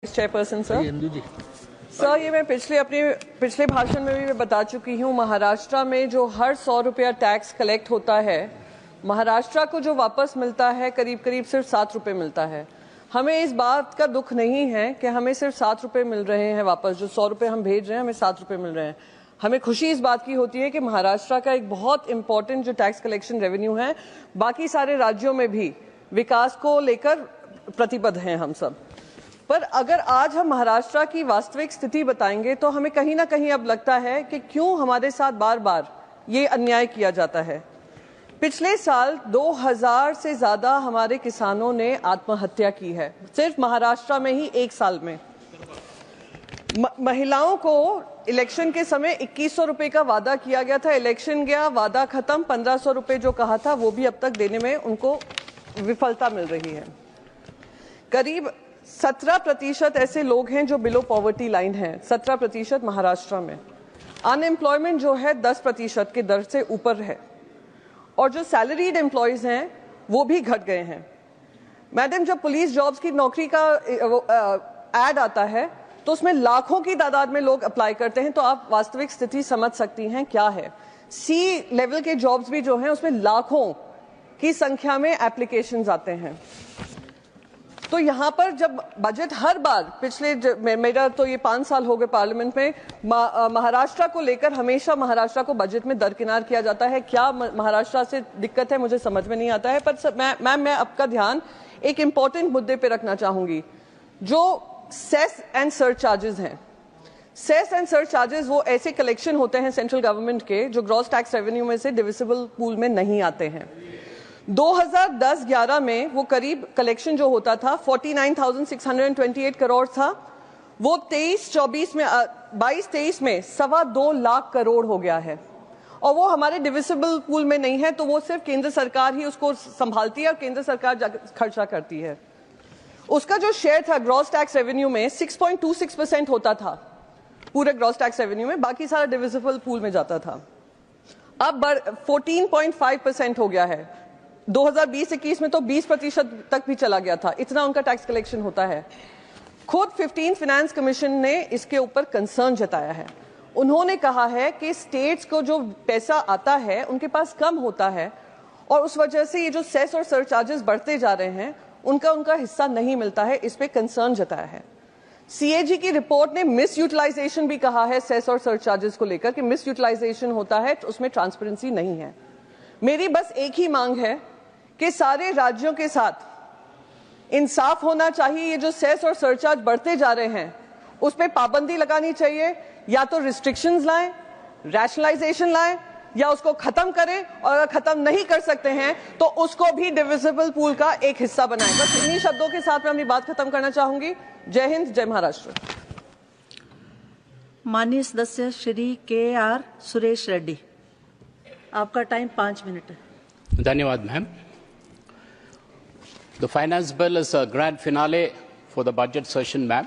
Chairperson sir, ये मैं पिछले भाषण में भी मैं बता चुकी हूँ। महाराष्ट्र में जो हर 100 रुपया टैक्स कलेक्ट होता है, महाराष्ट्र को जो वापस मिलता है करीब करीब सिर्फ 7 रुपये मिलता है। हमें इस बात का दुख नहीं है कि हमें सिर्फ 7 रुपये मिल रहे हैं वापस, जो 100 रुपये हम भेज रहे हैं हमें 7 रुपये मिल रहे हैं। हमें खुशी इस बात की होती है कि महाराष्ट्र का एक बहुत इंपॉर्टेंट जो टैक्स कलेक्शन रेवेन्यू है, बाकी सारे राज्यों में भी विकास को लेकर प्रतिबद्ध हैं हम सब। पर अगर आज हम महाराष्ट्र की वास्तविक स्थिति बताएंगे तो हमें कहीं ना कहीं अब लगता है कि क्यों हमारे साथ बार बार ये अन्याय किया जाता है। पिछले साल 2000 से ज्यादा हमारे किसानों ने आत्महत्या की है, सिर्फ महाराष्ट्र में ही एक साल में। महिलाओं को इलेक्शन के समय 2100 रुपए का वादा किया गया था, इलेक्शन गया, वादा खत्म, 1500 रुपए जो कहा था वो भी अब तक देने में उनको विफलता मिल रही है। करीब 17% ऐसे लोग हैं जो बिलो पॉवर्टी लाइन हैं, 17% महाराष्ट्र में। अनएम्प्लॉयमेंट जो है 10% के दर से ऊपर है, और जो सैलरीड एम्प्लॉयज हैं वो भी घट गए हैं। मैडम, जब पुलिस जॉब्स की नौकरी का एड आता है तो उसमें लाखों की तादाद में लोग अप्लाई करते हैं, तो आप वास्तविक स्थिति समझ सकती हैं क्या है। सी लेवल के जॉब्स भी जो हैं उसमें लाखों की संख्या में एप्लीकेशंस आते हैं। तो यहाँ पर जब बजट हर बार मेरा तो ये 5 साल हो गए पार्लियामेंट में, महाराष्ट्र को लेकर हमेशा महाराष्ट्र को बजट में दरकिनार किया जाता है। क्या महाराष्ट्र से दिक्कत है मुझे समझ में नहीं आता है। पर मैं आपका ध्यान एक इम्पॉर्टेंट मुद्दे पे रखना चाहूंगी, जो सेस एंड सरचार्जेस हैं। सेस एंड सरचार्जेस वो ऐसे कलेक्शन होते हैं सेंट्रल गवर्नमेंट के जो ग्रॉस टैक्स रेवेन्यू में से डिविजिबल पूल में नहीं आते हैं। 2010-11 में वो करीब कलेक्शन जो होता था 49,628 करोड़ था, वो 22-23 में 2.25 लाख करोड़ हो गया है, और वो हमारे डिविजिबल पूल में नहीं है। तो वो सिर्फ केंद्र सरकार ही उसको संभालती है और केंद्र सरकार खर्चा करती है। उसका जो शेयर था ग्रॉस टैक्स रेवेन्यू में 6.26% होता था पूरे ग्रॉस टैक्स रेवेन्यू में, बाकी सारा डिविजिबल पूल में जाता था। अब 14.5% हो गया है। 2020-21 में तो 20% तक भी चला गया था, इतना उनका टैक्स कलेक्शन होता है। खुद 15 फाइनेंस कमीशन ने इसके ऊपर कंसर्न जताया है। उन्होंने कहा है कि स्टेट्स को जो पैसा आता है उनके पास कम होता है, और उस वजह से ये जो सेस और सरचार्जेस बढ़ते जा रहे हैं उनका हिस्सा नहीं मिलता है। इस पे कंसर्न जताया है। सीएजी की रिपोर्ट ने मिस यूटिलाइजेशन भी कहा है सेस और सरचार्जेस को लेकर, कि मिस यूटिलाइजेशन होता है तो उसमें ट्रांसपेरेंसी नहीं है। मेरी बस एक ही मांग है कि सारे राज्यों के साथ इंसाफ होना चाहिए। ये जो सेस और सरचार्ज बढ़ते जा रहे हैं उस पर पाबंदी लगानी चाहिए, या तो रिस्ट्रिक्शंस लाएं, रैशनलाइजेशन लाएं, या उसको खत्म करें, और अगर खत्म नहीं कर सकते हैं तो उसको भी डिविजिबल पूल का एक हिस्सा बनाएं। बस इन्हीं शब्दों के साथ मैं अपनी बात खत्म करना चाहूंगी। जय हिंद, जय महाराष्ट्र। माननीय सदस्य श्री KR सुरेश रेड्डी, आपका टाइम 5 मिनट है। धन्यवाद ma'am. The finance bill is a grand finale for the budget session, ma'am.